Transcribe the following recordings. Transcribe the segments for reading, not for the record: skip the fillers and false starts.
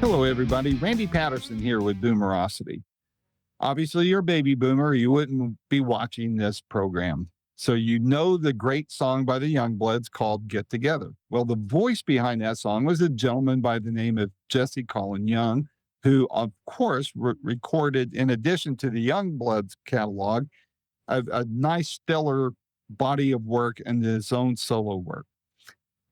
Hello, everybody. Randy Patterson here with Boomerociuty. Obviously, you're a baby boomer, or you wouldn't be watching this program. So you know the great song by the Youngbloods called Get Together. Well, the voice behind that song was a gentleman by the name of Colin Young, who, of course, recorded, in addition to the Youngbloods catalog, a nice, stellar body of work and his own solo work.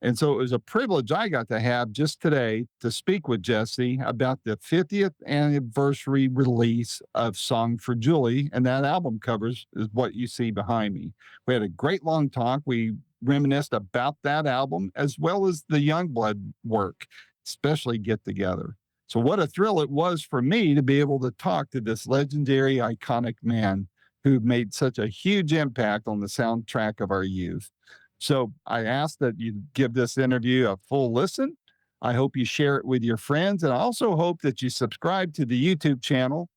And so it was a privilege I got to have just today to speak with Jesse about the 50th anniversary release of Song For Juli. And that album covers is what you see behind me. We had a great long talk. We reminisced about that album as well as the Youngblood work, especially Get Together. So what a thrill it was for me to be able to talk to this legendary, iconic man who made such a huge impact on the soundtrack of our youth. So I ask that you give this interview a full listen. I hope you share it with your friends. And I also hope that you subscribe to the YouTube channel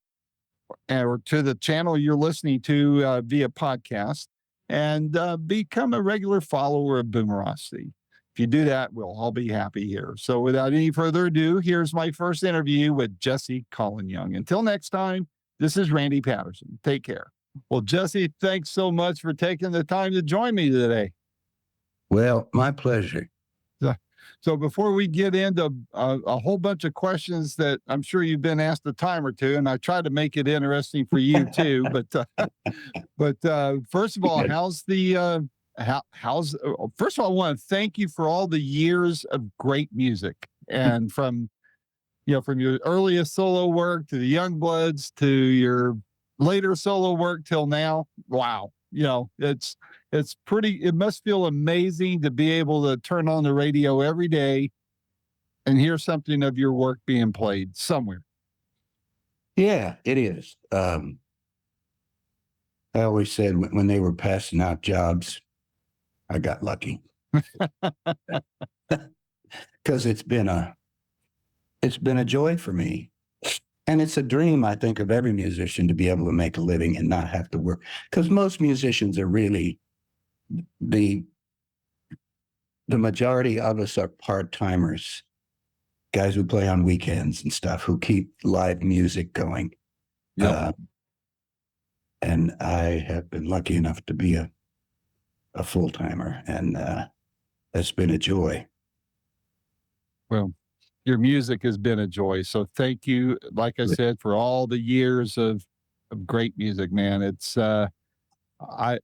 or to the channel you're listening to via podcast and become a regular follower of Boomerocity. If you do that, we'll all be happy here. So without any further ado, here's my first interview with Colin Young. Until next time, this is Randy Patterson. Take care. Well, Jesse, thanks so much for taking the time to join me today. Well, my pleasure. So before we get into a whole bunch of questions that I'm sure you've been asked a time or two, and I try to make it interesting for you too, but first of all, how's the first of all, I want to thank you for all the years of great music, and from your earliest solo work to the Youngbloods to your later solo work till now. Wow. It must feel amazing to be able to turn on the radio every day and hear something of your work being played somewhere. Yeah, it is. I always said when they were passing out jobs, I got lucky. Because it's been a joy for me. And it's a dream, I think, of every musician to be able to make a living and not have to work. Because most musicians are really, the majority of us are part-timers, guys who play on weekends and stuff, who keep live music going. Yep. And I have been lucky enough to be a full-timer, and that's been a joy. Well, your music has been a joy. So thank you, like I said, for all the years of great music, man. It's I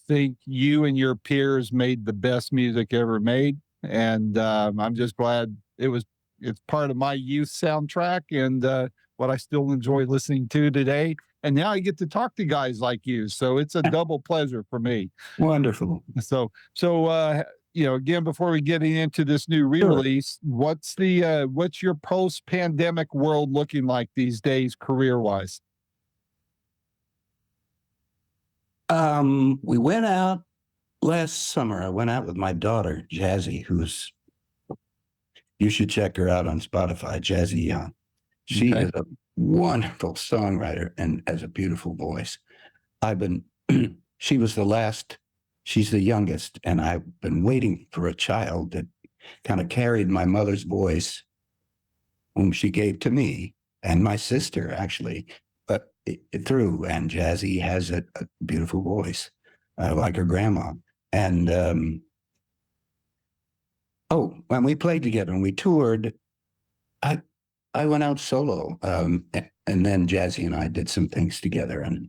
think you and your peers made the best music ever made. And I'm just glad it's part of my youth soundtrack and what I still enjoy listening to today. And now I get to talk to guys like you. So it's a double pleasure for me. Wonderful. So again, before we get into this new re-release, what's your post-pandemic world looking like these days, career-wise? We went out last summer. I went out with my daughter, Jazzy, you should check her out on Spotify, Jazzy Young. She is a wonderful songwriter and has a beautiful voice. She was the last. She's the youngest, and I've been waiting for a child that kind of carried my mother's voice, whom she gave to me and my sister, actually, but through. And Jazzy has a beautiful voice, like her grandma. And when we played together and we toured, I went out solo, and then Jazzy and I did some things together, and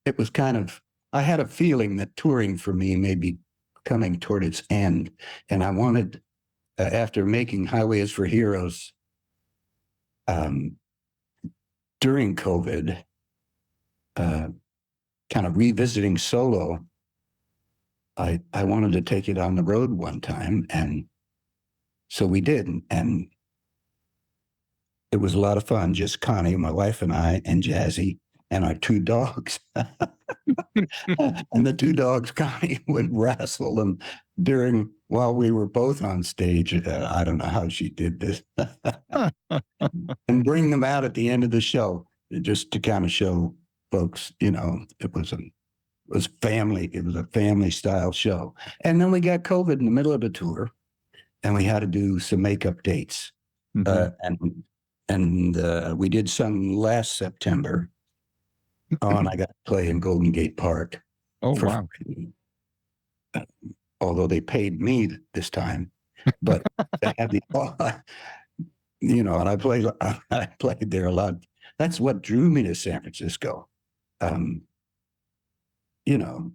it was kind of. I had a feeling that touring for me may be coming toward its end. And I wanted, after making Highway is for Heroes during COVID, kind of revisiting solo, I wanted to take it on the road one time. And so we did. And it was a lot of fun. Just Connie, my wife, and I, and Jazzy, and our two dogs. And the two dogs, Connie would wrestle them while we were both on stage. I don't know how she did this. And bring them out at the end of the show, just to kind of show folks, it was family. It was a family style show. And then we got COVID in the middle of the tour, and we had to do some makeup dates. And we did some last September. Oh, and I got to play in Golden Gate Park. Oh, wow. Free, although they paid me this time, but they had the, and I played there a lot. That's what drew me to San Francisco. You know,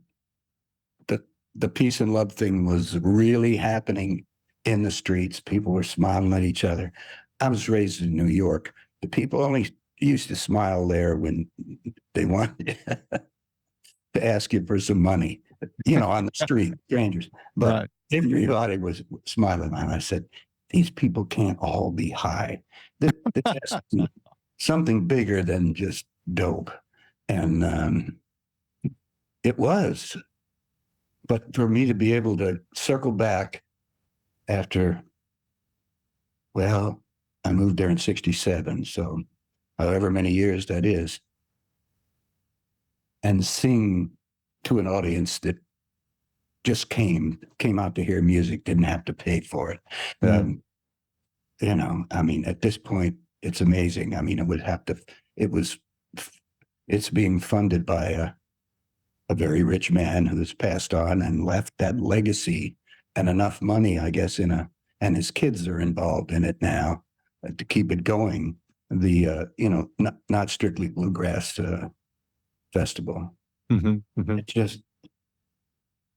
the peace and love thing was really happening in the streets. People were smiling at each other. I was raised in New York. The people only used to smile there when they wanted to ask you for some money, on the street, strangers. But Right. everybody was smiling. And I said, these people can't all be high. There has to be something bigger than just dope. And it was. But for me to be able to circle back after, well, I moved there in 1967, so however many years that is, and sing to an audience that just came out to hear music, didn't have to pay for it. At this point, it's amazing. It's being funded by a very rich man who's passed on and left that legacy and enough money, I guess, and his kids are involved in it now to keep it going. The, not strictly bluegrass festival.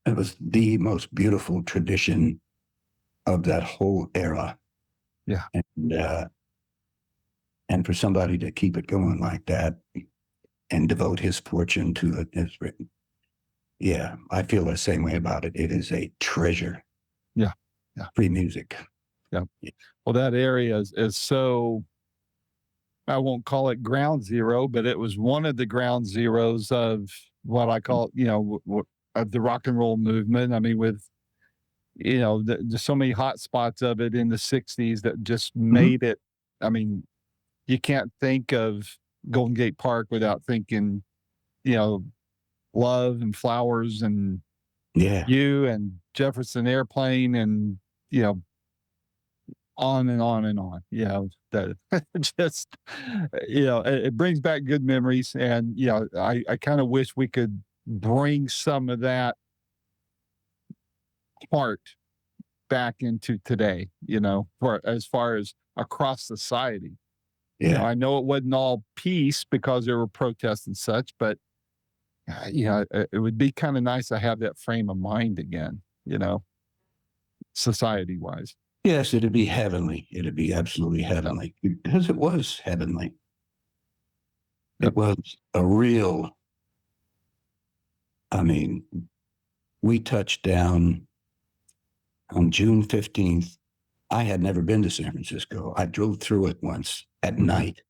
It was the most beautiful tradition of that whole era. Yeah. And for somebody to keep it going like that and devote his fortune to it is written. Yeah, I feel the same way about it. It is a treasure. Yeah. Free music. Yeah. Well, that area is so, I won't call it ground zero, but it was one of the ground zeros of what I call, of the rock and roll movement. I mean, with, there's so many hot spots of it in the 60s that just made it. I mean, you can't think of Golden Gate Park without thinking, Love and Flowers and You and Jefferson Airplane and, on and on and on. That just, it brings back good memories. And, I kind of wish we could bring some of that heart back into today, for as far as across society. Yeah. I know it wasn't all peace because there were protests and such, but it would be kind of nice to have that frame of mind again, society wise. Yes, it'd be heavenly. It'd be absolutely heavenly because it was heavenly. It was a real, we touched down on June 15th. I had never been to San Francisco. I drove through it once at night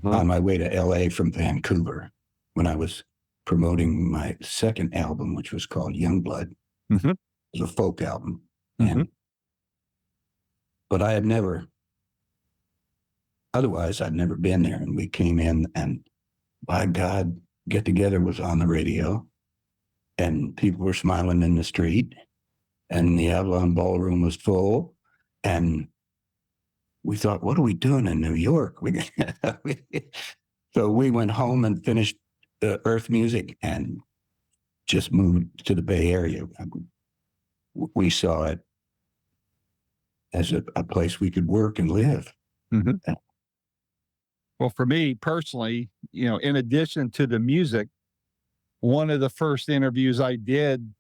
on my way to LA from Vancouver when I was promoting my second album, which was called Youngblood. It was a folk album. But I had never, otherwise I'd never been there. And we came in and by God, Get Together was on the radio and people were smiling in the street and the Avalon Ballroom was full. And we thought, what are we doing in New York? So we went home and finished the Earth Music and just moved to the Bay Area. We saw it as a place we could work and live. Well, for me personally, in addition to the music, one of the first interviews I did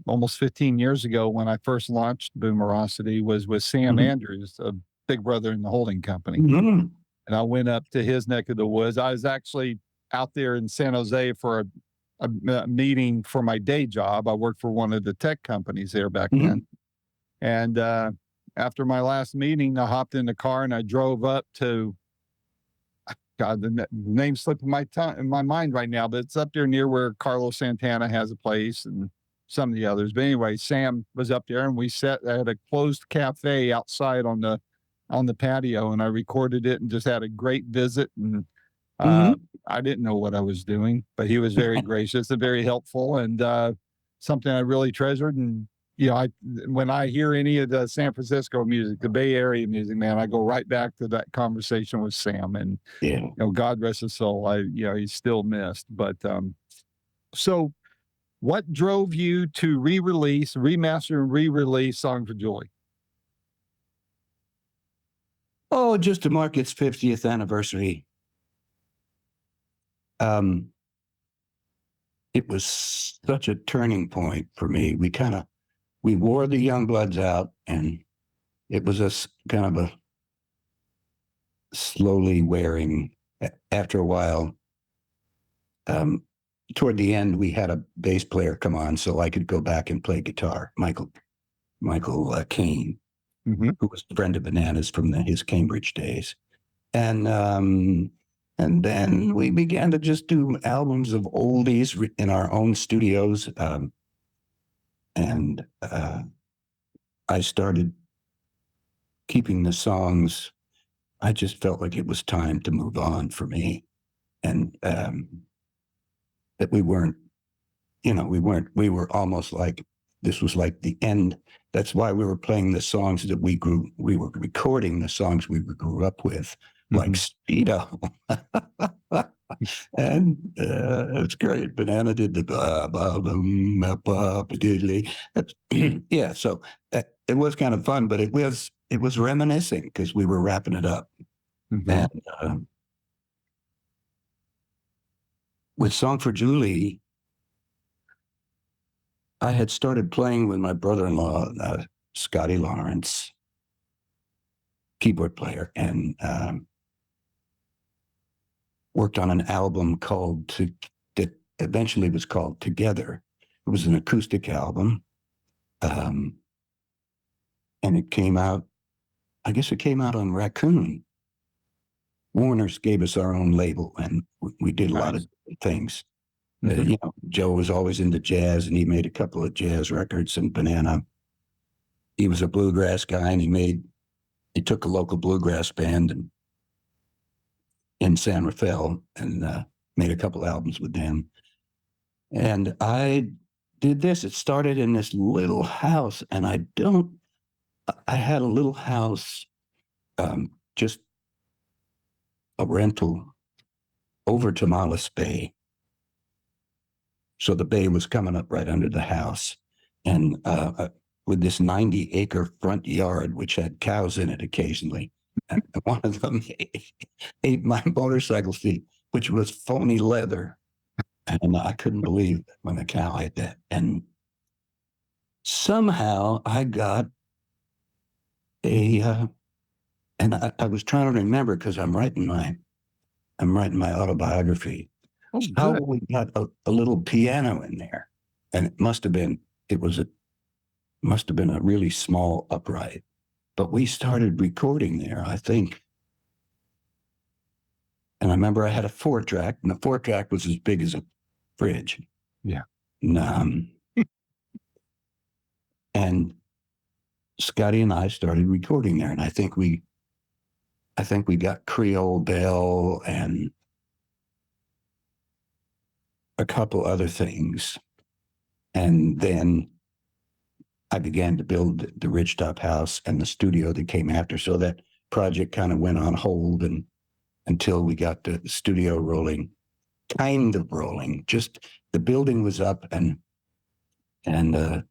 almost 15 years ago when I first launched Boomerociuty was with Sam Andrews, a Big Brother in the Holding Company. And I went up to his neck of the woods. I was actually out there in San Jose for a meeting for my day job. I worked for one of the tech companies there back then. And after my last meeting, I hopped in the car and I drove up to, God, the name slipped in my mind right now, but it's up there near where Carlos Santana has a place and some of the others. But anyway, Sam was up there and we sat at a closed cafe outside on the patio, and I recorded it and just had a great visit. And I didn't know what I was doing, but he was very gracious and very helpful, and something I really treasured. And when I hear any of the San Francisco music, the Bay Area music, man, I go right back to that conversation with Sam, and God rest his soul. He's still missed. But so what drove you to remaster and re-release Song for Juli? Oh, just to mark its 50th anniversary. It was such a turning point for me. We wore the Youngbloods out, and it was a kind of a slowly wearing. After a while, toward the end, we had a bass player come on so I could go back and play guitar, Michael Caine, who was a friend of Bananas from his Cambridge days. And then we began to just do albums of oldies in our own studios. And I started keeping the songs. I just felt like it was time to move on for me. And that we were almost like, this was like the end. That's why we were playing the songs that we were recording the songs we grew up with, like Speedo. And it's great. Banana did the yeah. So it was kind of fun, but it was reminiscing because we were wrapping it up. And with Song for Juli, I had started playing with my brother-in-law, Scotty Lawrence, keyboard player, and worked on an album that eventually was called Together. It was an acoustic album. And it came out, I guess it came out on Raccoon. Warner's gave us our own label, and we did a lot of things. Joe was always into jazz, and he made a couple of jazz records. And Banana, he was a bluegrass guy, and he took a local bluegrass band in San Rafael and made a couple albums with them. And I did this. It started in this little house, and I had a little house, just a rental over Tamales Bay. So the bay was coming up right under the house. And with this 90-acre front yard, which had cows in it occasionally. And one of them ate my motorcycle seat, which was phony leather. And I couldn't believe it when a cow ate that. And somehow I got and I was trying to remember because I'm writing my autobiography. How we got a little piano in there, and it must have been a really small upright, but we started recording there, I think. And I remember I had a 4-track, and the 4-track was as big as a fridge. Yeah. And Scotty and I started recording there, and I think we got Creole Belle and a couple other things. And then I began to build the Ridgetop House and the studio that came after. So that project kind of went on hold until we got the studio rolling, just the building was up. And I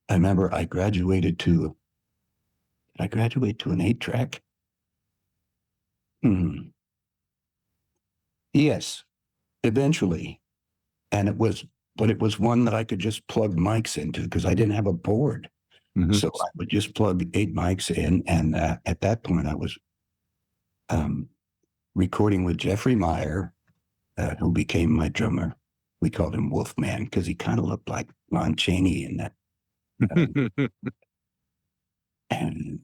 remember I graduated to an 8-track. Yes, eventually. And it was one that I could just plug mics into because I didn't have a board. So I would just plug 8 mics in. And at that point, I was recording with Jeffrey Meyer, who became my drummer. We called him Wolfman because he kind of looked like Lon Chaney in that. And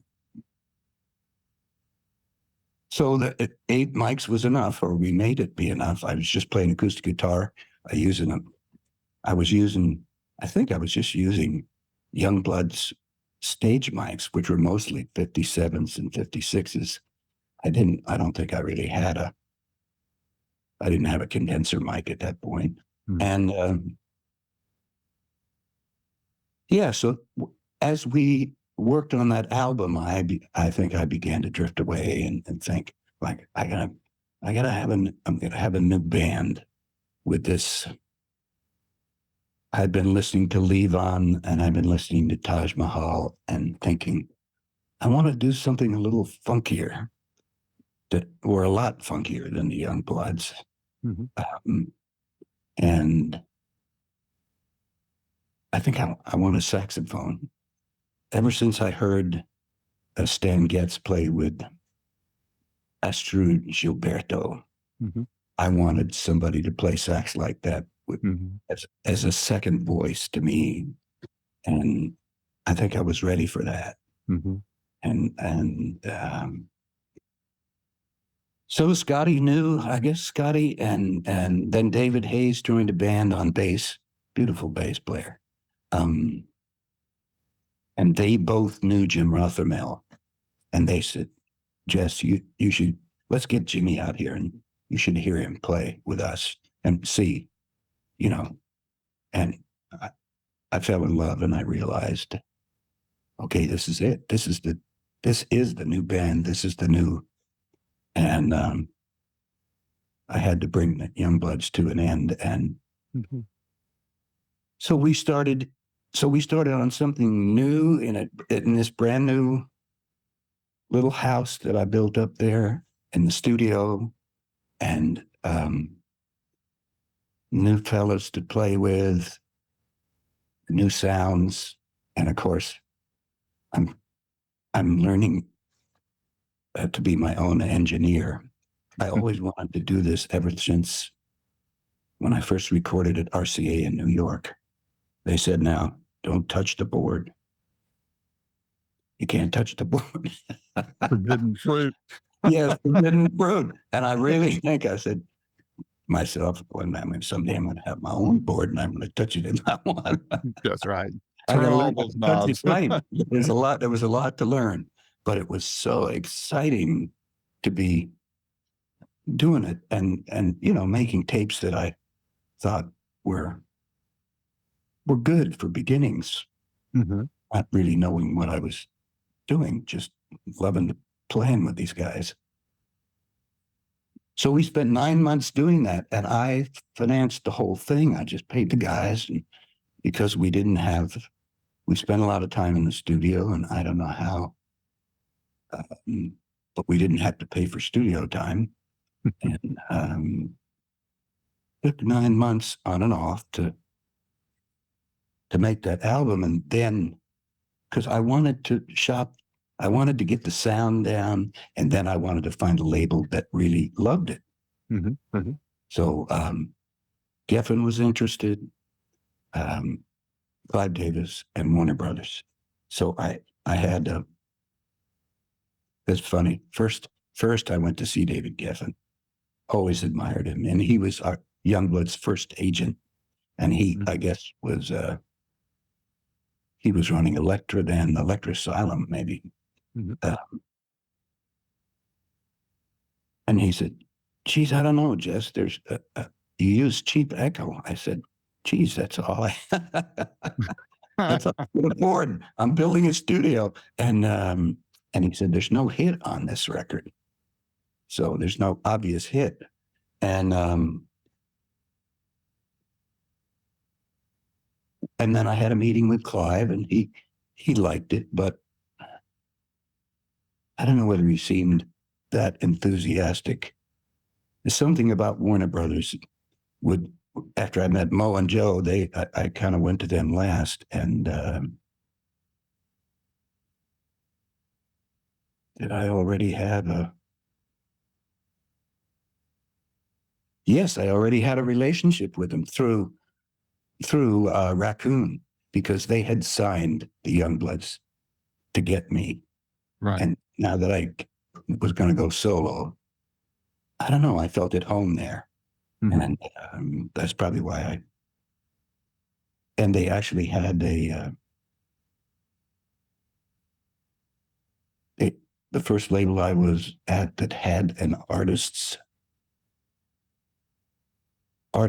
so the 8 mics was enough, or we made it be enough. I was just playing acoustic guitar. I think I was just using Youngblood's stage mics, which were mostly 57s and 56s. I don't think I really I didn't have a condenser mic at that point. And yeah, so as we worked on that album, I think I began to drift away and think like I'm gonna have a new band with this. I'd been listening to Levon and I've been listening to Taj Mahal and thinking I want to do something a little funkier, that were a lot funkier than the Young Bloods. Mhm. And I think I want a saxophone. Ever since I heard Stan Getz play with Astrud Gilberto, Mhm. I wanted somebody to play sax like that Mhm. as a second voice to me. And I think I was ready for that. Mhm. And so Scotty knew, I guess Scotty, and then David Hayes joined a band on bass, beautiful bass player. And they both knew Jim Rothermel, and they said, Jess, you should, let's get Jimmy out here and you should hear him play with us and see, you know. And I fell in love and I realized, okay, this is it. This is the new band. This is the new, and I had to bring the Youngbloods to an end. And Mhm. so we started on something new in this brand new little house that I built up there in the studio, and new fellas to play with, new sounds, and of course, I'm learning to be my own engineer. I always wanted to do this ever since when I first recorded at RCA in New York. They said, "Now, don't touch the board. You can't touch the board." Forbidden fruit. Yes, forbidden fruit. And I really think I said myself, well, someday I'm going to have my own board and I'm going to touch it if I want. That's right. I got Turn to all learn how those to touch it knobs. right. There was a lot to learn, but it was so exciting to be doing it and making tapes that I thought were good for beginnings, Mhm. not really knowing what I was doing, just loving playing with these guys. So we spent 9 months doing that, and I financed the whole thing. I just paid the guys because we spent a lot of time in the studio, and I don't know how, but we didn't have to pay for studio time. And took 9 months on and off to make that album. And then, because I wanted to get the sound down, and then I wanted to find a label that really loved it. Mhm. Mhm. So Geffen was interested, Clive Davis, and Warner Brothers. So I had it's funny. First I went to see David Geffen. Always admired him, and he was our Youngblood's first agent. And he, Mhm. I guess, he was running Elektra then, Elektra Asylum, maybe. Mhm. And he said, "Geez, I don't know, Jess. There's you use cheap echo." I said, "Geez, that's all I that's all I can afford. I'm building a studio." And he said, "There's no hit on this record, so there's no obvious hit." And then I had a meeting with Clive, and he liked it, but I don't know whether he seemed that enthusiastic. There's something about Warner Brothers would, after I met Mo and Joe, I kind of went to them last. And did I already have yes, I already had a relationship with them through Raccoon, because they had signed the Youngbloods to get me. Right. And now that I was going to go solo, I don't know, I felt at home there. Mhm. And that's probably why and they actually had the first label I was at that had an artist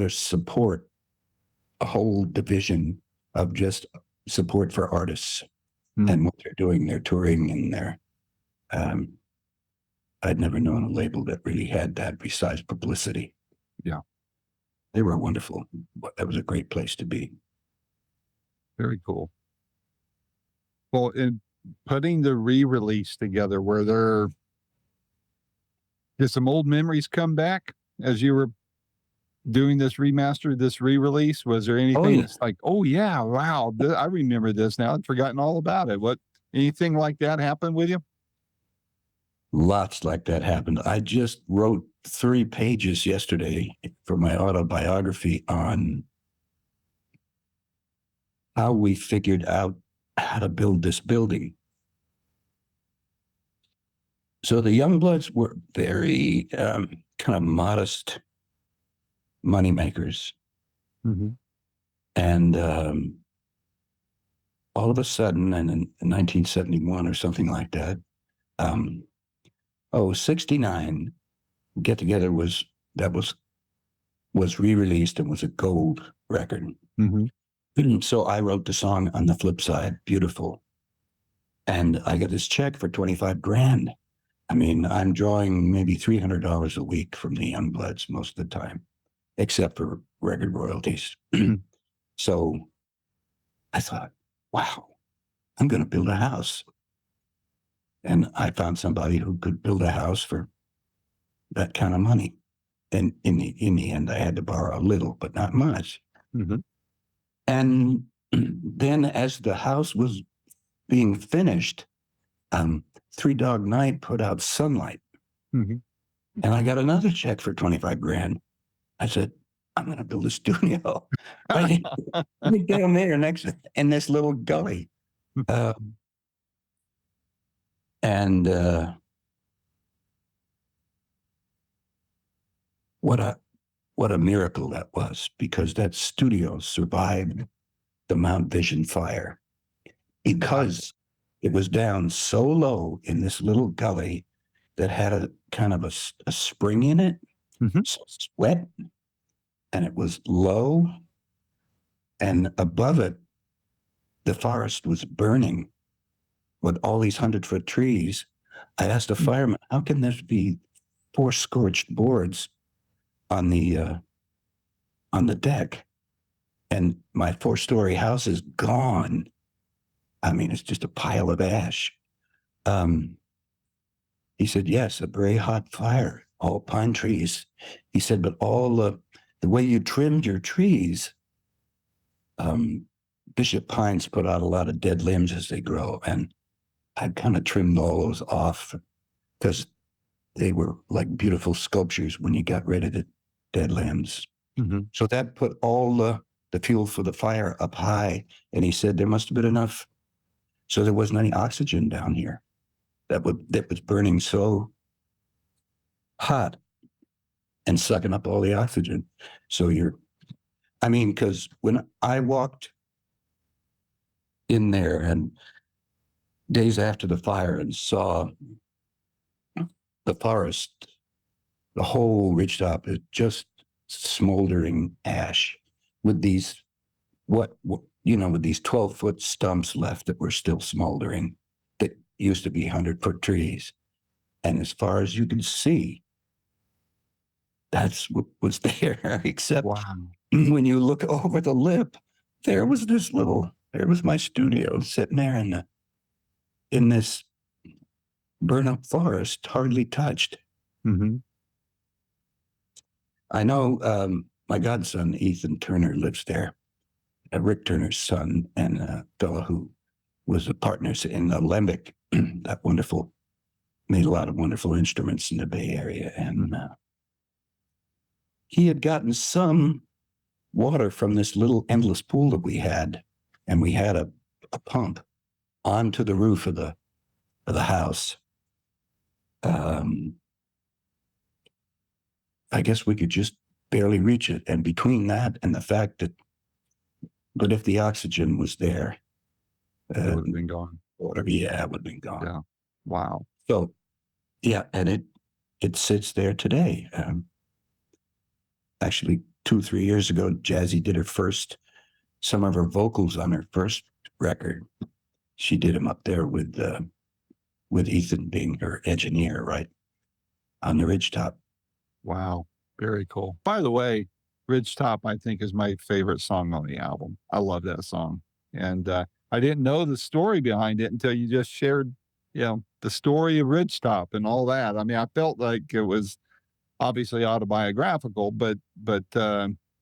support, a whole division of just support for artists Hmm. and what they're doing, their touring and their, I'd never known a label that really had that besides publicity. Yeah. They were wonderful. That was a great place to be. Very cool. Well, in putting the re-release together, did some old memories come back as you were doing this remaster, this re-release? Was there anything yeah. that's like, oh yeah, wow, I remember this now. I'd forgotten all about it. Anything like that happened with you? Lots like that happened. I just wrote 3 pages yesterday for my autobiography on how we figured out how to build this building. So the Youngbloods were very kind of modest moneymakers. Mm-hmm. And all of a sudden, and in 1971 or something like that, 69 Get Together was re-released and was a gold record. Mm-hmm. So I wrote the song on the flip side, Beautiful. And I got this check for 25 grand. I mean, I'm drawing maybe $300 a week from the Youngbloods most of the time, except for record royalties. So I thought, wow, I'm going to build a house. And I found somebody who could build a house for that kind of money. And in the end, I had to borrow a little, but not much. Mm-hmm. And then as the house was being finished, Three Dog Night put out Sunlight. Mm-hmm. And I got another check for 25 grand. I said, I'm going to build a studio right down there next in this little gully. What a miracle that was, because that studio survived the Mount Vision fire because it was down so low in this little gully that had a kind of a spring in it. Mm-hmm. So it's wet, and it was low, and above it, the forest was burning with all these 100-foot trees. I asked a fireman, how can there be 4 scorched boards on the deck, and my 4-story house is gone? I mean, it's just a pile of ash. He said, yes, a very hot fire, all pine trees. He said, but all the way you trimmed your trees, Bishop pines put out a lot of dead limbs as they grow, and I kind of trimmed all those off because they were like beautiful sculptures when you got rid of the dead limbs. Mm-hmm. So that put all the fuel for the fire up high. And he said there must have been enough. So there wasn't any oxygen down here that was burning so hot and sucking up all the oxygen. So because when I walked in there and days after the fire and saw the forest, the whole ridgetop is just smoldering ash with these, with these 12-foot stumps left that were still smoldering that used to be 100-foot trees. And as far as you can see, that's what was there, except when you look over the lip, there was my studio sitting there in this burn up forest, hardly touched. Mm-hmm. I know my godson, Ethan Turner, lives there, Rick Turner's son, and a fellow who was a partner in Alembic, made a lot of wonderful instruments in the Bay Area. And he had gotten some water from this little endless pool that we had, and we had a pump onto the roof of the house. I guess we could just barely reach it. And between that and the fact that, but if the oxygen was there, it would have been gone. Water, yeah, it would have been gone. Yeah. Wow. So, yeah, and it sits there today. Actually, 2-3 years ago, Jazzy did some of her vocals on her first record. She did them up there with Ethan being her engineer, right on the ridgetop. Wow. Very cool. By the way, Ridgetop, I think, is my favorite song on the album. I love that song. And I didn't know the story behind it until you just shared, the story of Ridgetop and all that. I mean, I felt like it was obviously autobiographical, but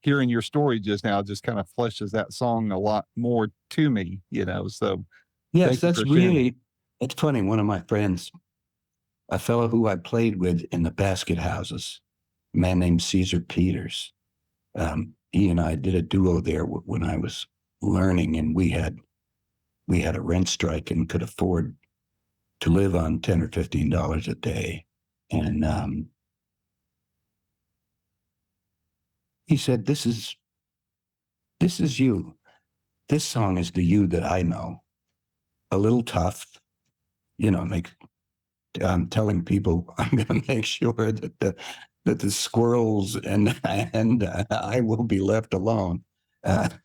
hearing your story just now just kind of fleshes that song a lot more to me, So Yes, thank you that's for sharing. really, it's funny. One of my friends, a fellow who I played with in the basket houses, a man named Caesar Peters. He and I did a duo there when I was learning, and we had a rent strike and could afford to live on $10 or $15 a day. And he said, "This is you. This song is the you that I know. A little tough, I'm telling people I'm going to make sure that the squirrels and I will be left alone, and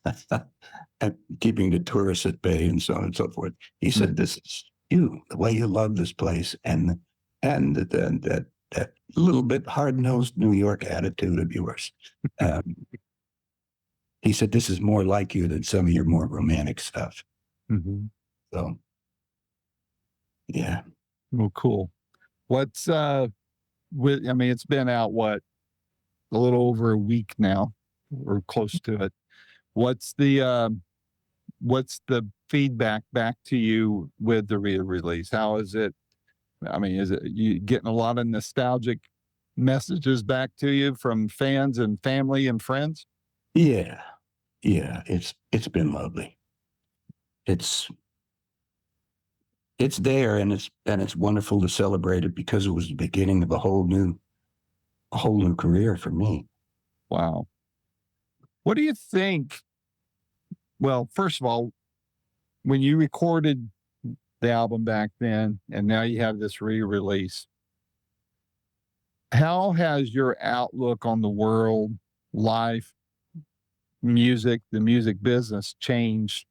keeping the tourists at bay and so on and so forth." He said, "This is you, the way you love this place, and that little bit hard-nosed New York attitude of yours." He said, "This is more like you than some of your more romantic stuff." Mm-hmm. So, yeah. Well, cool. What's it's been out a little over a week now, or close to it. What's the feedback back to you with the re-release? How is it? I mean, is it you getting a lot of nostalgic messages back to you from fans and family and friends? Yeah. Yeah. It's been lovely. It's there, and it's wonderful to celebrate it because it was the beginning of a whole new career for me. Wow. What do you think? Well, first of all, when you recorded the album back then, and now you have this re-release, how has your outlook on the world, life, music, the music business changed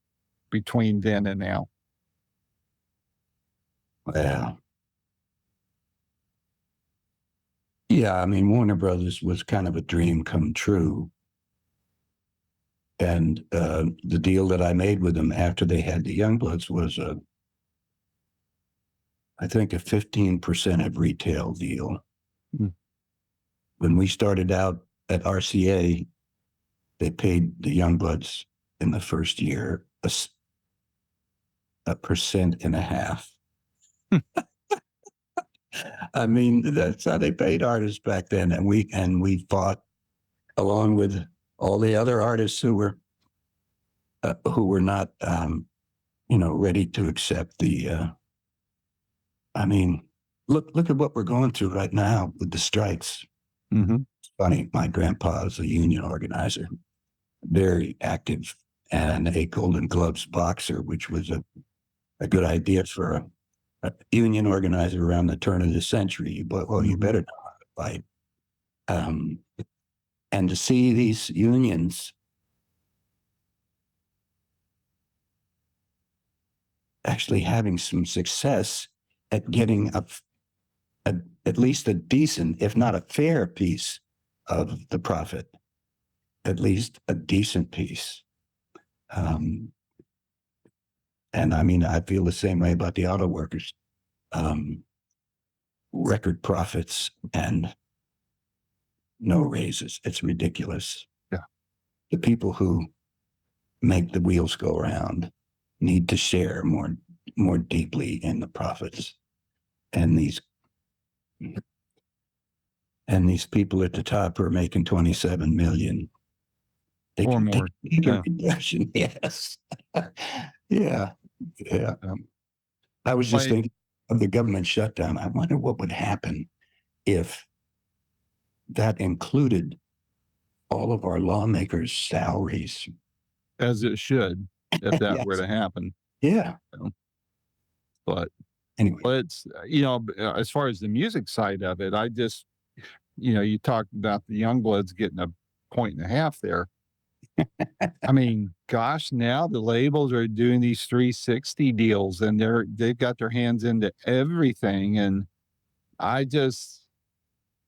between then and now? Well, yeah, I mean, Warner Brothers was kind of a dream come true. And the deal that I made with them after they had the Youngbloods was I think a 15% of retail deal. Mm. When we started out at RCA, they paid the Youngbloods in the first year a 1.5%. I mean, that's how they paid artists back then, and we fought along with all the other artists who were not, ready to accept the. I mean, look at what we're going through right now with the strikes. Mm-hmm. It's funny. My grandpa is a union organizer, very active, and a Golden Gloves boxer, which was a good idea for a union organizer around the turn of the century. But you better know how to fight. And to see these unions actually having some success at getting at least a decent, if not a fair piece of the profit, at least a decent piece. And I mean, I feel the same way about the auto workers. Record profits and no raises. It's ridiculous. Yeah. The people who make the wheels go around need to share more deeply in the profits. And these people at the top are making 27 million. They Or can more. take a Yeah. reduction. Yes. Yeah. Yeah. I was just thinking of the government shutdown. I wonder what would happen if that included all of our lawmakers' salaries. As it should, if that were Yes. to happen. Yeah. But Anyway. it's, as far as the music side of it, I just, you talked about the Youngbloods getting 1.5 there. I mean, gosh, now the labels are doing these 360 deals and they've got their hands into everything. And I just,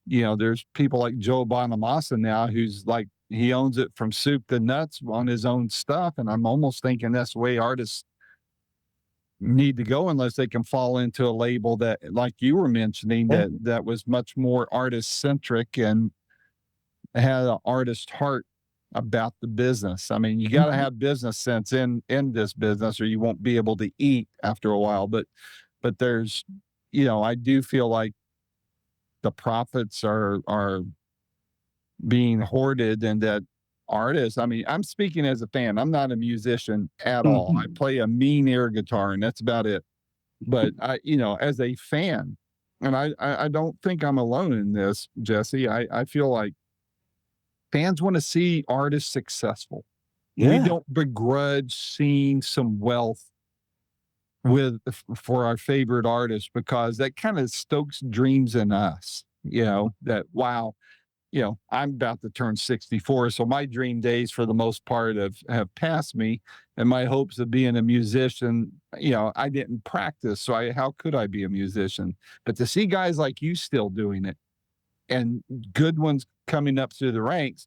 there's people like Joe Bonamassa now who's like, he owns it from soup to nuts on his own stuff. And I'm almost thinking that's the way artists need to go unless they can fall into a label that, like you were mentioning, Yeah. that was much more artist centric and had an artist heart about the business. I mean, you got to have business sense in this business or you won't be able to eat after a while. But there's, I do feel like the profits are being hoarded and that artists, I mean, I'm speaking as a fan. I'm not a musician at all. I Mhm. play a mean air guitar and that's about it. But as a fan, and I don't think I'm alone in this, Jesse. I feel like fans want to see artists successful. We Yeah. don't begrudge seeing some wealth with for our favorite artist because that kind of stokes dreams in us, that wow, I'm about to turn 64. So my dream days for the most part have passed me. And my hopes of being a musician, I didn't practice. So how could I be a musician? But to see guys like you still doing it and good ones coming up through the ranks,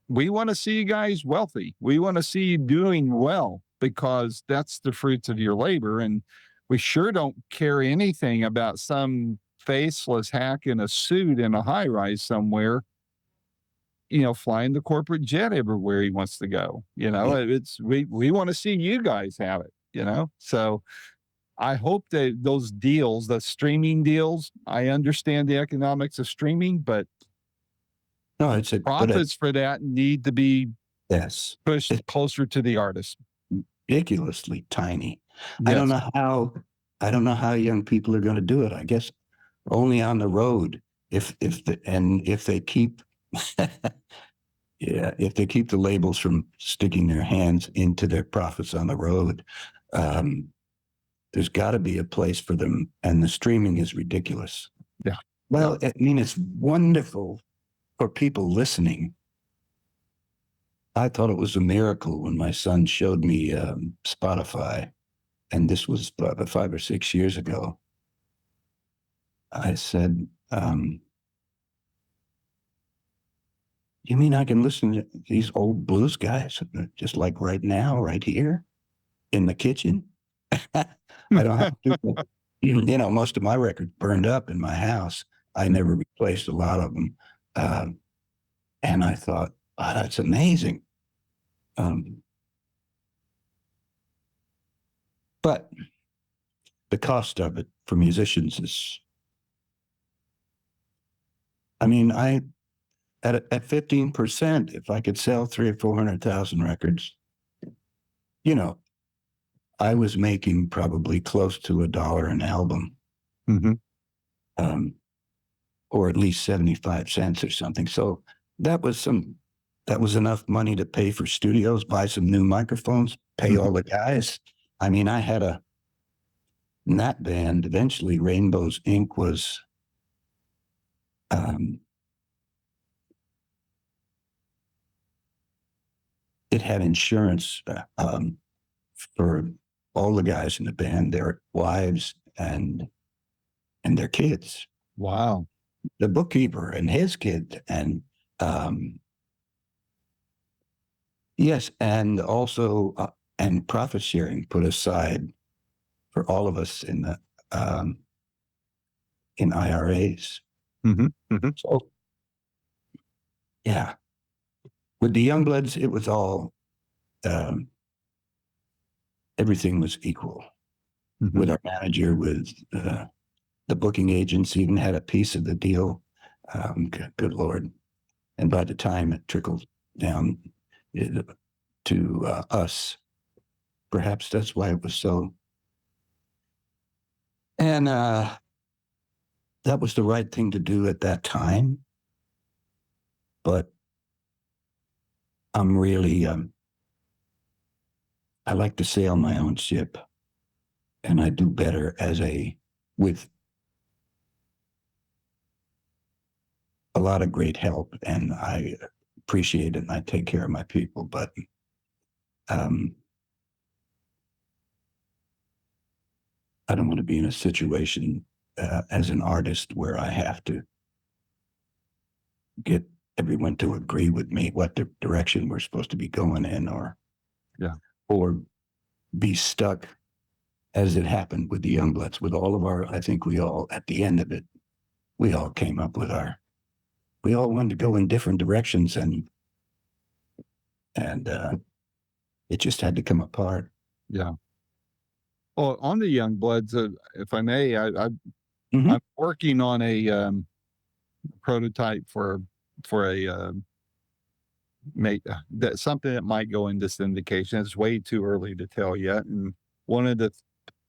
we want to see you guys wealthy. We want to see you doing well because that's the fruits of your labor. And we sure don't care anything about some faceless hack in a suit in a high rise somewhere, flying the corporate jet everywhere he wants to go. Yeah. We want to see you guys have it. So I hope that those deals, the streaming deals, I understand the economics of streaming, but No, it's a but profits for that need to be yes, pushed it's closer to the artist. ridiculously tiny. I don't Yes. know how I don't know how young people are going to do it. I guess only on the road if they keep yeah, if they keep the labels from sticking their hands into their profits on the road. Um, there's got to be a place for them, and the streaming is ridiculous. Yeah. Yeah. Well, I mean, it's wonderful for people listening. I thought it was a miracle when my son showed me Spotify, and this was about 5 or 6 years ago. I said, "You mean I can listen to these old blues guys just like right now, right here in the kitchen? I don't have to, most of my records burned up in my house. I never replaced a lot of them. Uh, and I thought, oh, that's amazing. Um, but the cost of it for musicians is, I mean, at 15%, if I could sell 300 or 400,000 records, you know, I was making probably close to $1 an album, Mm-hmm. um, or at least 75 cents or something. So that was enough money to pay for studios, buy some new microphones, pay Mm-hmm. all the guys. I mean, I had in that band, eventually Rainbows Inc. was, um, it had insurance for all the guys in the band, their wives and their kids, Wow. the bookkeeper and his kid. And um, yes, and also, and profit sharing put aside for all of us um, in IRAs. Mm-hmm. Mm-hmm. So yeah, with the Youngbloods, it was all um, everything was equal. Mm-hmm. With our manager, with the booking agents, even had a piece of the deal. Good Lord! And by the time it trickled down to us, perhaps that's why it was so. And that was the right thing to do at that time. But I'm really, I like to sail my own ship, and I do better with a lot of great help, and I appreciate it, and I take care of my people. But I don't want to be in a situation as an artist where I have to get everyone to agree with me what the direction we're supposed to be going in, or be stuck as it happened with the Youngbloods. With all of our, I think we all, at the end of it, we all came up with we all wanted to go in different directions, and it just had to come apart. Yeah. Well, on the Youngbloods, if I may, Mhm. I'm working on a prototype for a that something that might go into syndication. It's way too early to tell yet, and one of the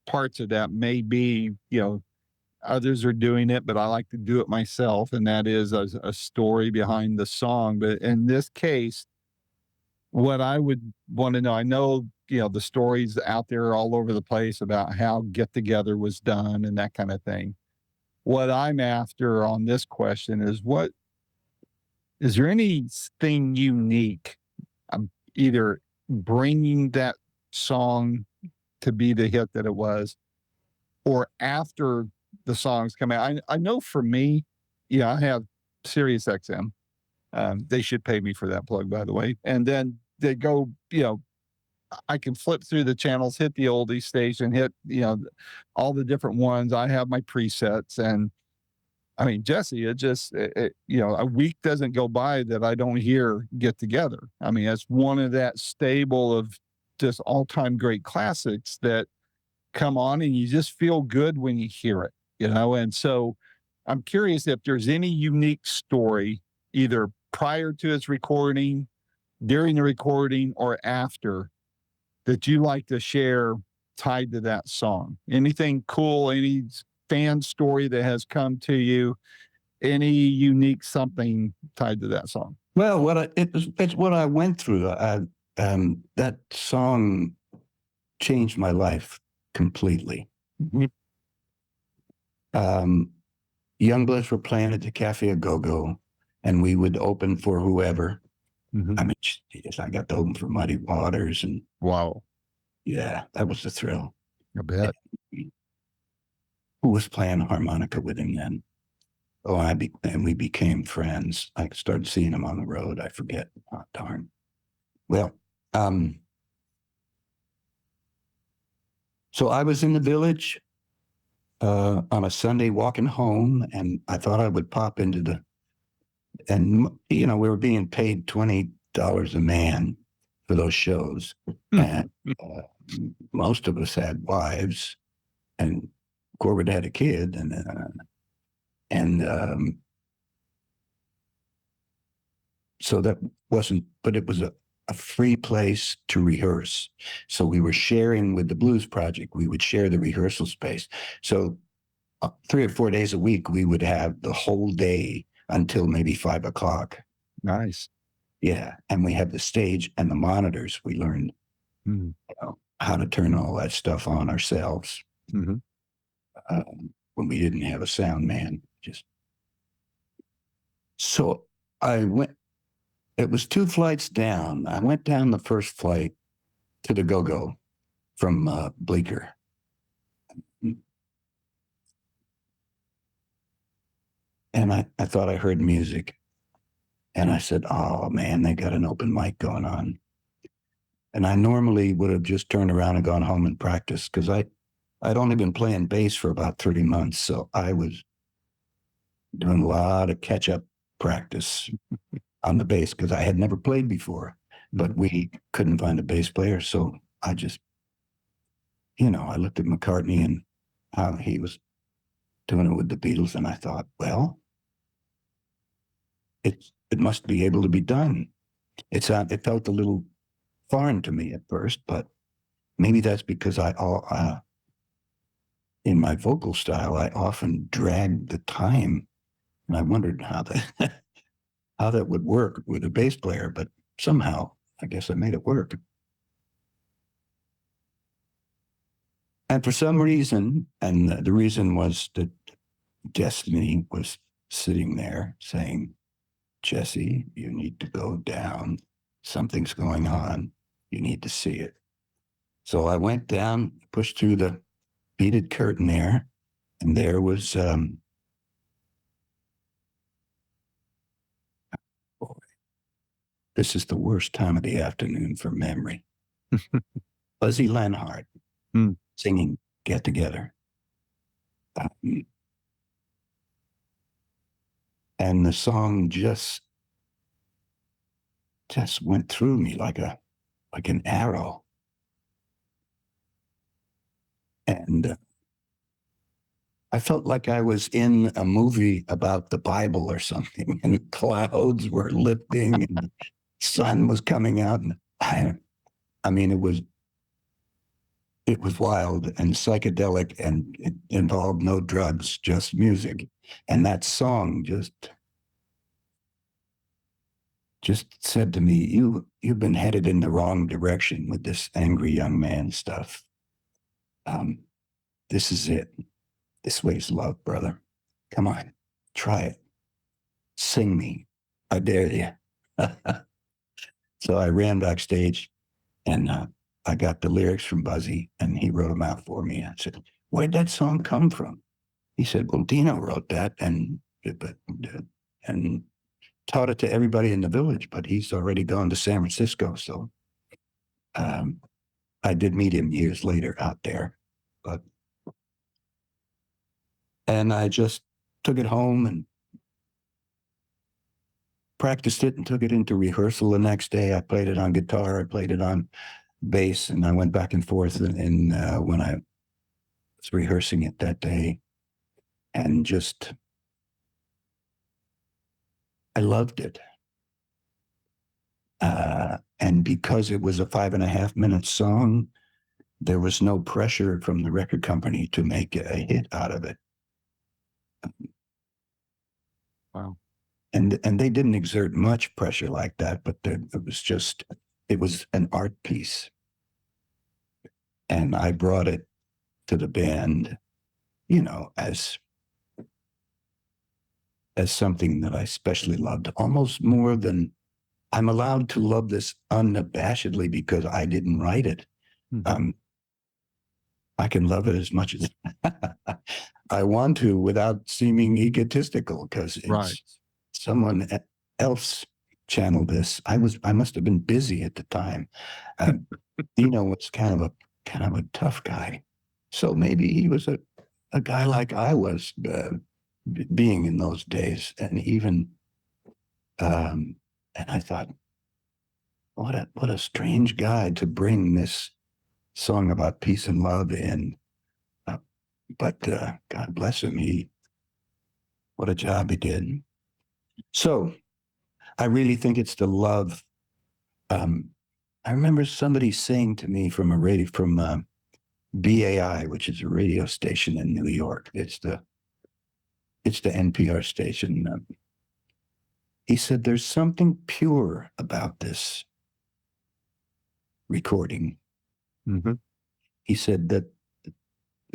parts of that may be, others are doing it, but I like to do it myself, and that is a story behind the song. But in this case, what I would want to know, I know, the stories out there all over the place about how Get Together was done and that kind of thing. What I'm after on this question is, what is there anything unique? Either bringing that song to be the hit that it was, or after the songs come out. I know for me, I have Sirius XM. They should pay me for that plug, by the way. And then they go, I can flip through the channels, hit the oldie station, hit, all the different ones. I have my presets. And I mean, Jesse, a week doesn't go by that I don't hear Get Together. I mean, it's one of that stable of just all-time great classics that come on and you just feel good when you hear it, And so I'm curious if there's any unique story, either prior to its recording, during the recording, or after, that you like to share tied to that song. Anything cool, any fan story that has come to you, any unique something tied to that song? Well, it's what I went through. That song changed my life completely. Mm-hmm. Youngbloods were playing at the Cafe a Go-Go, and we would open for whoever. Mm-hmm. I mean, I got to open for Muddy Waters, and Wow. Yeah, that was the thrill. I bet. Who was playing harmonica with him then? Oh, and we became friends. I started seeing him on the road. I forget. Oh, darn. Well, so I was in the Village on a Sunday walking home, and I thought I would pop into and we were being paid $20 a man for those shows. And most of us had wives, and Corbett had a kid, and so that wasn't, but it was a free place to rehearse. So we were sharing with the Blues Project. We would share the rehearsal space. So 3 or 4 days a week, we would have the whole day until maybe 5 o'clock. Nice. Yeah. And we had the stage and the monitors. We learned how to turn all that stuff on ourselves. Mm-hmm. When we didn't have a sound man. So I went, it was 2 flights down. I went down the first flight to the Go-Go from Bleecker. And I thought I heard music. And I said, oh, man, they got an open mic going on. And I normally would have just turned around and gone home and practiced, because I'd only been playing bass for about 30 months. So I was doing a lot of catch-up practice on the bass, because I had never played before. But we couldn't find a bass player. So I just, I looked at McCartney and how he was doing it with the Beatles. And I thought, well, it must be able to be done. It felt a little foreign to me at first, but maybe that's because in my vocal style, I often dragged the time, and I wondered how that would work with a bass player, but somehow I guess I made it work. And for some reason, and the reason was that Destiny was sitting there saying, Jesse, you need to go down. Something's going on. You need to see it. So I went down, pushed through the beaded curtain there, and there was boy, this is the worst time of the afternoon for memory. Fuzzy Lenhart singing Get Together. And the song just went through me like an arrow. And I felt like I was in a movie about the Bible or something, and clouds were lifting and the sun was coming out. And I mean, it was wild and psychedelic, and it involved no drugs, just music. And that song just said to me, you've been headed in the wrong direction with this angry young man stuff. This is it. This way's love, brother. Come on, try it. Sing me. I dare you. So I ran backstage, and I got the lyrics from Buzzy, and he wrote them out for me. I said, where'd that song come from? He said, well, Dino wrote that and taught it to everybody in the village, but he's already gone to San Francisco. So I did meet him years later out there. And I just took it home and practiced it and took it into rehearsal the next day. I played it on guitar, I played it on bass, and I went back and forth when I was rehearsing it that day. And just, I loved it. And because it was a 5.5-minute song, there was no pressure from the record company to make a hit out of it. Wow. And they didn't exert much pressure like that, but it was an art piece. And I brought it to the band, as something that I especially loved, almost more than I'm allowed to love this unabashedly because I didn't write it. Mm-hmm. I can love it as much as I want to without seeming egotistical, because someone else channeled this. I must have been busy at the time. Dino was kind of a tough guy, so maybe he was a guy like I was being in those days, and even and I thought, what a strange guy to bring this song about peace and love in. But God bless him, what a job he did. So I really think it's the love. I remember somebody saying to me from BAI, which is a radio station in New York. It's the NPR station. He said, there's something pure about this recording. Mm-hmm. He said that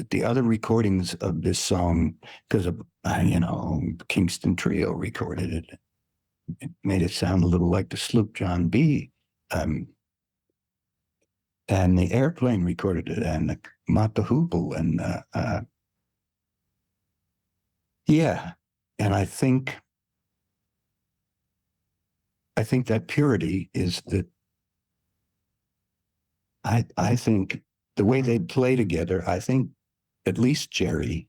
the other recordings of this song, because of, Kingston Trio recorded it. It made it sound a little like the Sloop John B. And the Airplane recorded it, and the Mata Hoople, and and I think that purity is that I think the way they play together, I think at least Jerry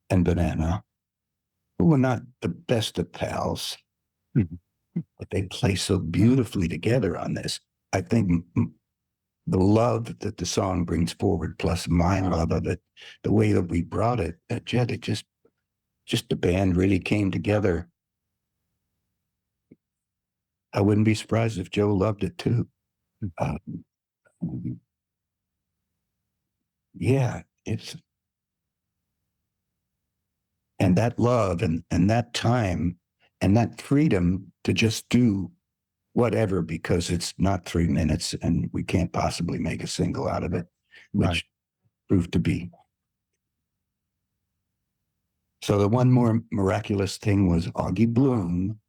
and Banana, who were not the best of pals, but they play so beautifully together on this. I think the love that the song brings forward, plus my love of it, the way that we brought it, Jed, it just the band really came together. I wouldn't be surprised if Joe loved it too. And that love and that time and that freedom to just do whatever, because it's not 3 minutes and we can't possibly make a single out of it, which proved to be. So the one more miraculous thing was Augie Bloom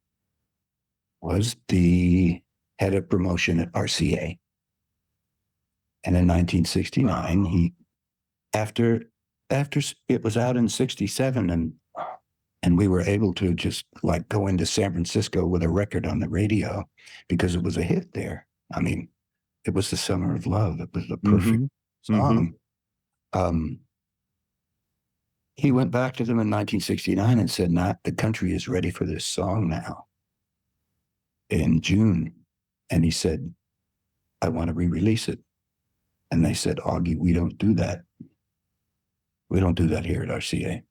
was the head of promotion at RCA. And in 1969, he, after it was out in 67, and we were able to just like go into San Francisco with a record on the radio because it was a hit there. I mean, it was the Summer of Love. It was the perfect song. He went back to them in 1969 and said, the country is ready for this song now in June. And he said, I want to re-release it. And they said, Augie, we don't do that. We don't do that here at RCA.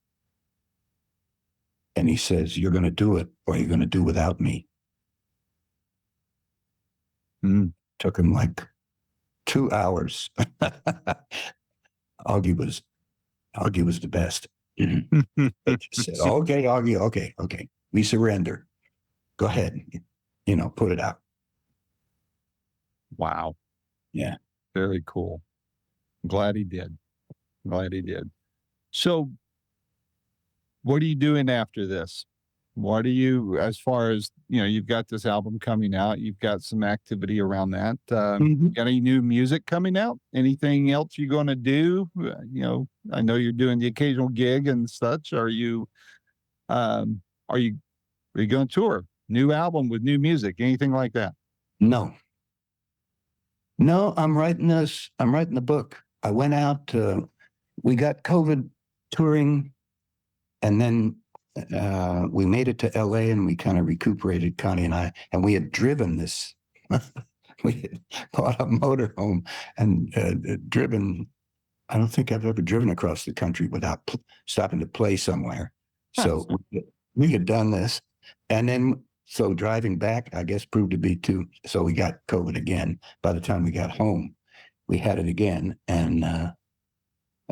And he says, you're going to do it, or you're going to do without me. Took him like 2 hours. Augie was the best. They just said, okay, Augie, okay. We surrender. Go ahead. Put it out. Wow. Yeah. Very cool. Glad he did. So what are you doing after this? What are you, as far as, you've got this album coming out, you've got some activity around that. Got any new music coming out? Anything else you're going to do? I know you're doing the occasional gig and such. Are you going to tour? New album with new music? Anything like that? No, I'm writing the book. I went out, we got COVID touring, and then we made it to LA, and we kind of recuperated, Connie and I, and we had driven this. We had bought a motorhome and driven. I don't think I've ever driven across the country without stopping to play somewhere. So we had done this, and then so driving back, I guess, proved to be too. So we got COVID again. By the time we got home, we had it again, and that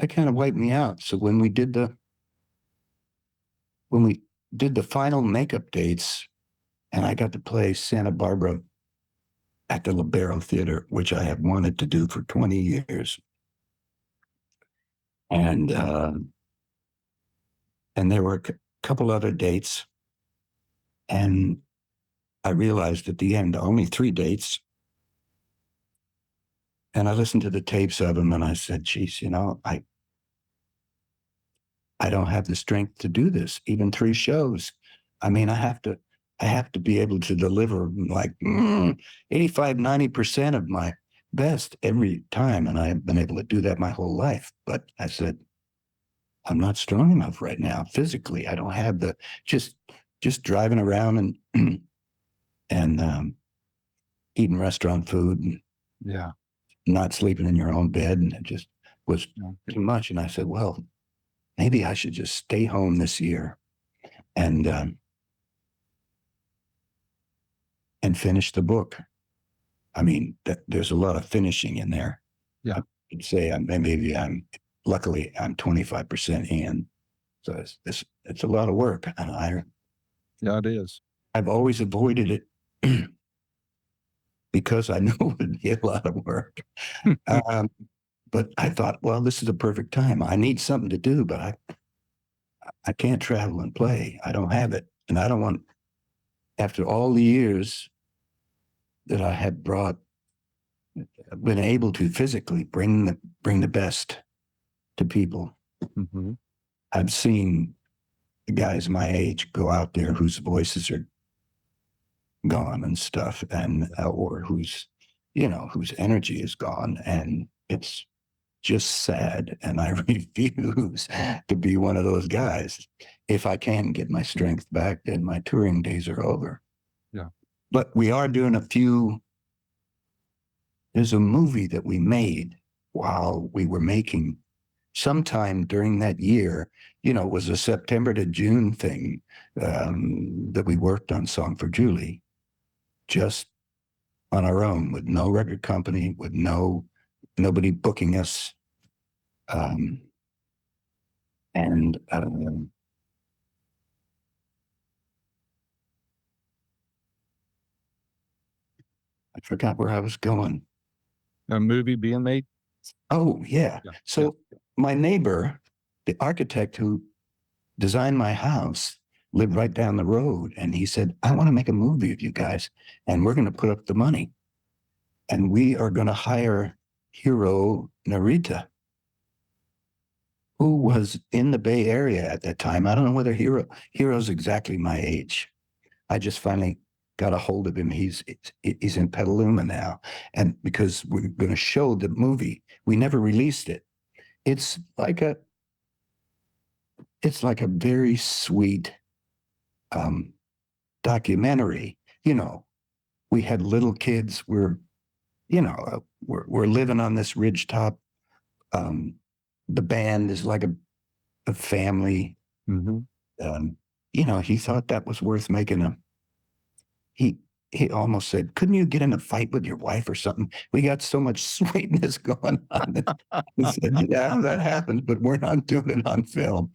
kind of wiped me out. So when we did the final makeup dates, and I got to play Santa Barbara at the Libero Theater, which I have wanted to do for 20 years. And there were a couple other dates, and I realized at the end, only 3 dates. And I listened to the tapes of them, and I said, geez, I don't have the strength to do this, even 3 shows. I mean, I have to be able to deliver like 85, 90% of my best every time. And I have been able to do that my whole life. But I said, I'm not strong enough right now. Physically, I don't have the, just driving around and eating restaurant food and not sleeping in your own bed. And it just was too much. And I said, well, maybe I should just stay home this year and finish the book. I mean, there's a lot of finishing in there. Yeah. I would say luckily I'm 25% in. So it's a lot of work. And it is. I've always avoided it because I knew it would be a lot of work. But I thought, well, this is the perfect time. I need something to do, but I can't travel and play. I don't have it. And I don't want, after all the years that I have been able to physically bring the best to people. I've seen guys my age go out there whose voices are gone and stuff, and or whose energy is gone, and it's just sad. And I refuse to be one of those guys. If I can get my strength back, then my touring days are over. Yeah. But we are doing a few. There's a movie that we made while we were making, sometime during that year, it was a September to June thing, that we worked on Song For Juli, just on our own, with no record company, with nobody booking us. I forgot where I was going. A movie being made? Oh, yeah. So my neighbor, the architect who designed my house, lived right down the road. And he said, I want to make a movie of you guys, and we're going to put up the money. And we are going to hire Hiro Narita, who was in the Bay Area at that time. I don't know whether Hiro's exactly my age. I just finally got a hold of him. He's in Petaluma now. And because we're going to show the movie, we never released it. It's like a very sweet documentary. You know, we had little kids. We're living on this ridge top. The band is like a family. Mm-hmm. He thought that was worth making a. He almost said, "Couldn't you get in a fight with your wife or something? We got so much sweetness going on." He said, "Yeah, that happens, but we're not doing it on film."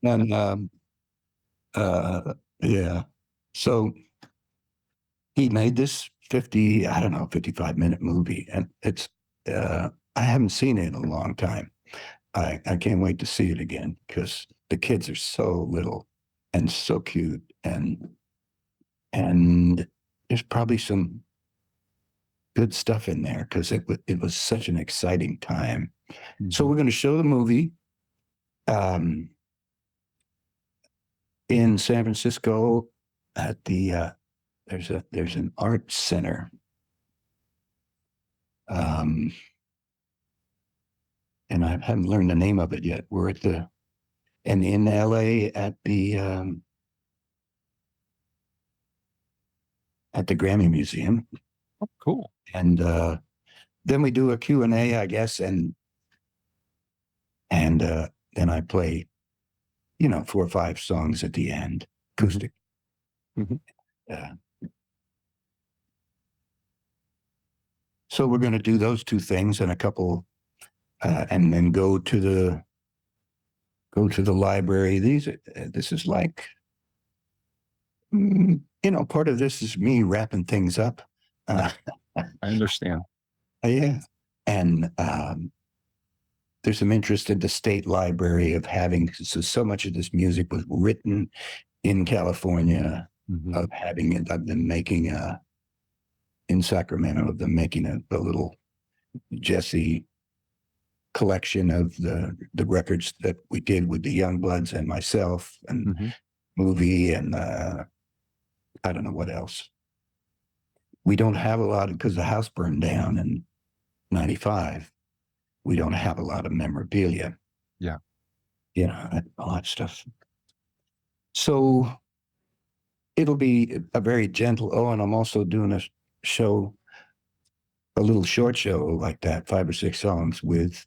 And yeah, so he made this 55-minute movie, and it's I haven't seen it in a long time. I can't wait to see it again because the kids are so little and so cute, and there's probably some good stuff in there because it was such an exciting time. Mm-hmm. So we're going to show the movie in San Francisco at the there's an art center. And I haven't learned the name of it yet. We're in LA at the Grammy Museum. Oh, cool. And then we do a Q&A, I guess, and then I play, 4 or 5 songs at the end, acoustic. Mm-hmm. So we're going to do those 2 things and a couple, and then go to the library. This is like, part of this is me wrapping things up. I understand. Yeah. And there's some interest in the state library of having, so much of this music was written in California, mm-hmm. I've been making in Sacramento, of them making a little Jesse collection of the records that we did with the Youngbloods and myself, and mm-hmm. movie, and I don't know what else. We don't have a lot because the house burned down in 95. We don't have a lot of memorabilia. Yeah. A lot of stuff. So it'll be a very gentle, and I'm also doing a little short show like that, 5 or 6 songs with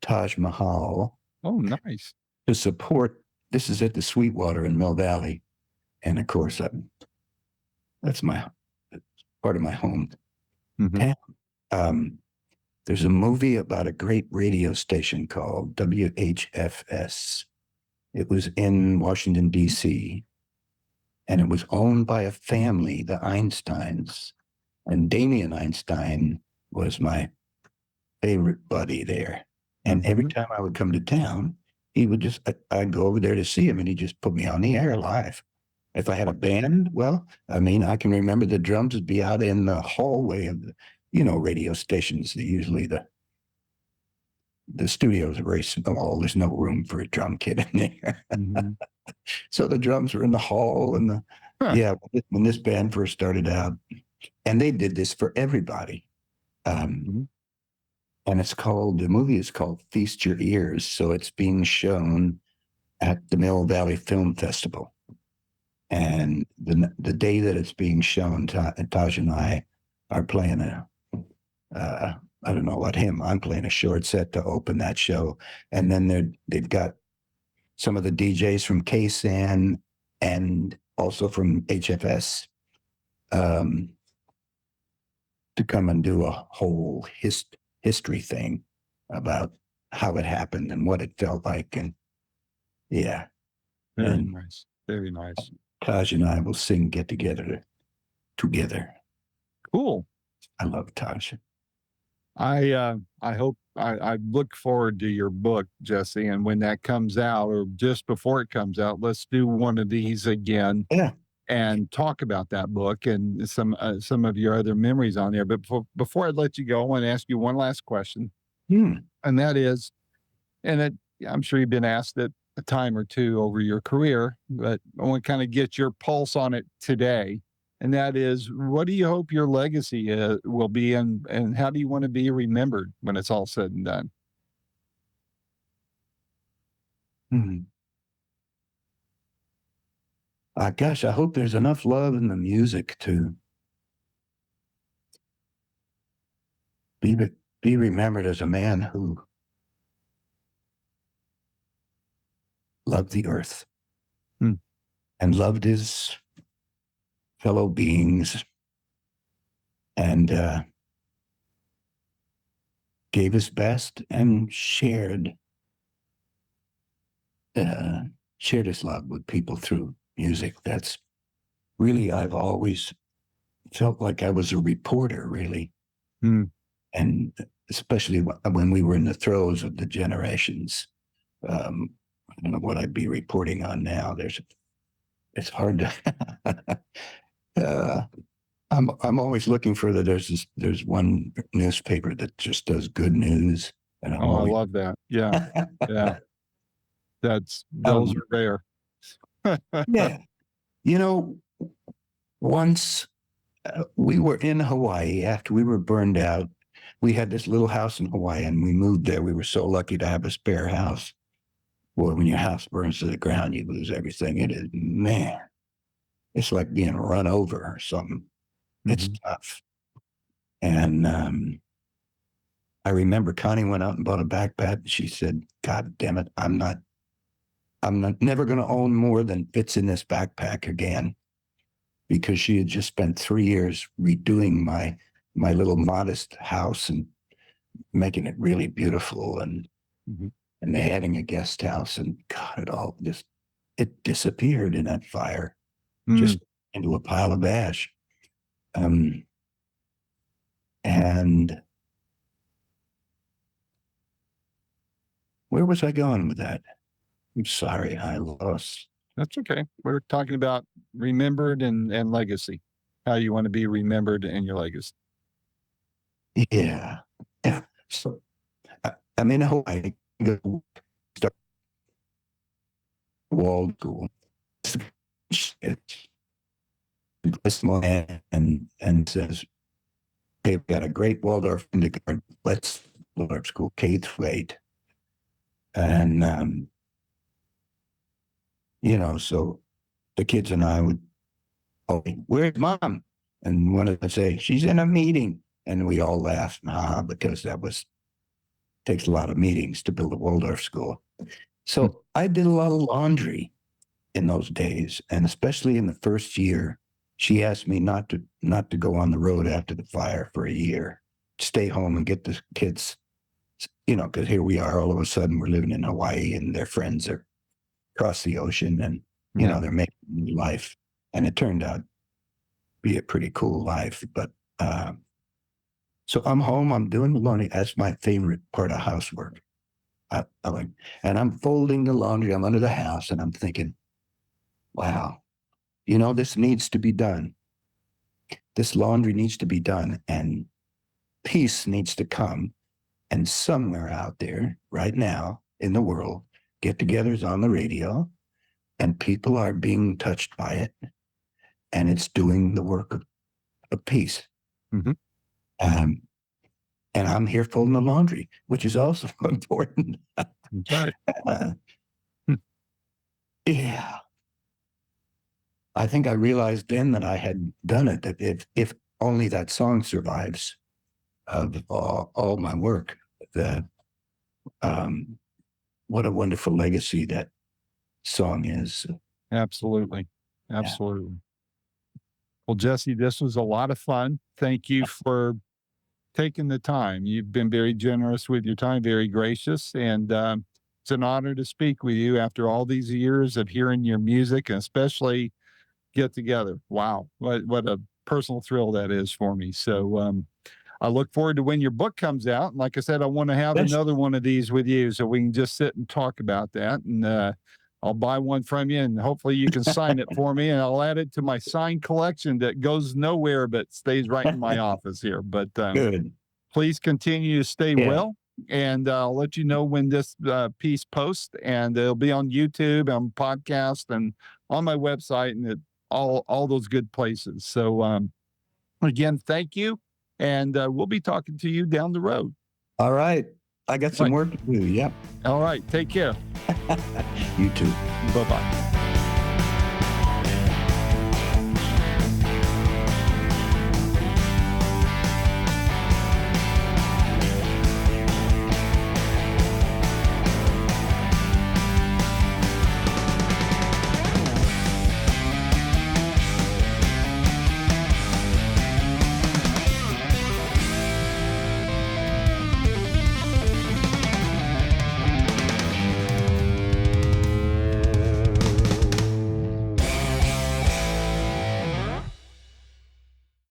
Taj Mahal. Oh, nice. To support, this is at the Sweetwater in Mill Valley. And of course, that's part of my home town. There's a movie about a great radio station called WHFS. It was in Washington, D.C., and it was owned by a family, the Einsteins. And Damien Einstein was my favorite buddy there. And every time I would come to town, I'd go over there to see him, and he'd just put me on the air live. If I had a band, I can remember the drums would be out in the hallway of the, radio stations. Usually the studios are very small. There's no room for a drum kit in there. Mm-hmm. So the drums were in the hall, and when this band first started out, and they did this for everybody. Mm-hmm. And the movie is called Feast Your Ears. So it's being shown at the Mill Valley Film Festival. And the day that it's being shown, Taj and I are playing I don't know what I'm playing a short set to open that show. And then they've got some of the DJs from KSAN and also from HFS to come and do a whole history thing about how it happened and what it felt like. And yeah. Very nice. Very nice. Taj and I will sing Get Together together. Cool. I love Taj. I hope I look forward to your book, Jesse, and when that comes out or just before it comes out, let's do one of these again Yeah. and talk about that book and some of your other memories on there. But before I let you go, I want to ask you one last question, Hmm. and that is, and it, I'm sure you've been asked it a time or two over your career, but I want to kind of get your pulse on it today. And that is, what do you hope your legacy will be, and how do you want to be remembered when it's all said and done? Hmm. Gosh, I hope there's enough love in the music to be be remembered as a man who loved the earth Hmm. and loved his fellow beings and gave his best and uh, shared his love with people through music. That's really, I've always felt like I was a reporter, really. Hmm. And especially when we were in the throes of the generations. Um, I don't know what I'd be reporting on now. It's hard to. uh, I'm always looking for the. There's one newspaper that just does good news, and I'm Oh, I always. love that. Yeah, yeah. Those um, are rare. yeah, you know, once we were in Hawaii after we were burned out. We had this little house in Hawaii, and we moved there. We were so lucky to have a spare house. Boy, when your house burns to the ground, you lose everything. It is, man, it's like being run over or something. It's Mhm. tough. And I remember Connie went out and bought a backpack. She said, "God damn it, I'm not never going to own more than fits in this backpack again," because she had just spent 3 years redoing my little modest house and making it really beautiful Mhm. and adding a guest house. And God, it all just it disappeared in that fire, Mm. just into a pile of ash. Um, and where was I going with that? I'm sorry, I lost. That's okay. We're talking about remembered and legacy. How you want to be remembered in your legacy. Yeah, yeah. So I'm in Hawaii. Go start wall school. And says, "Okay, we've got a great Waldorf kindergarten. Let's Waldorf school K-8." And so the kids and I would, "Oh, where's mom?" And one of them would say, "She's in a meeting." And we all laughed, because takes a lot of meetings to build a Waldorf school. Mm. So I did a lot of laundry in those days, and especially in the first year, she asked me not to go on the road after the fire for a year, stay home and get the kids, because here we are, all of a sudden we're living in Hawaii, and their friends are across the ocean, and Yeah. they're making new life, and it turned out to be a pretty cool life. But so I'm home, I'm doing the laundry. That's my favorite part of housework. I like, and I'm folding the laundry. I'm under the house, and I'm thinking, wow, this needs to be done. This laundry needs to be done, and peace needs to come. And somewhere out there, right now in the world, get-togethers on the radio, and people are being touched by it, and it's doing the work of peace. Hmm. Um, and I'm here folding the laundry, which is also important. That's right. Uh, Hmm. yeah. I think I realized then that I had done it, that if only that song survives of all my work, that um, what a wonderful legacy that song is. Absolutely. Yeah. Absolutely. Well, Jesse, this was a lot of fun. Thank you for taking the time. You've been very generous with your time, very gracious, and it's an honor to speak with you after all these years of hearing your music, and especially get together. Wow, what a personal thrill that is for me. So I look forward to when your book comes out. And like I said, I want to have Yes. another one of these with you so we can just sit and talk about that. And I'll buy one from you, and hopefully you can sign it for me, and I'll add it to my signed collection that goes nowhere but stays right in my office here. But Good. please continue to stay Yeah. well, and I'll let you know when this piece posts, and it'll be on YouTube, on podcast, and on my website, and all those good places. So again, thank you, and we'll be talking to you down the road. All right. I got some Right. work to do. Yep. All right, take care. You too. Bye-bye.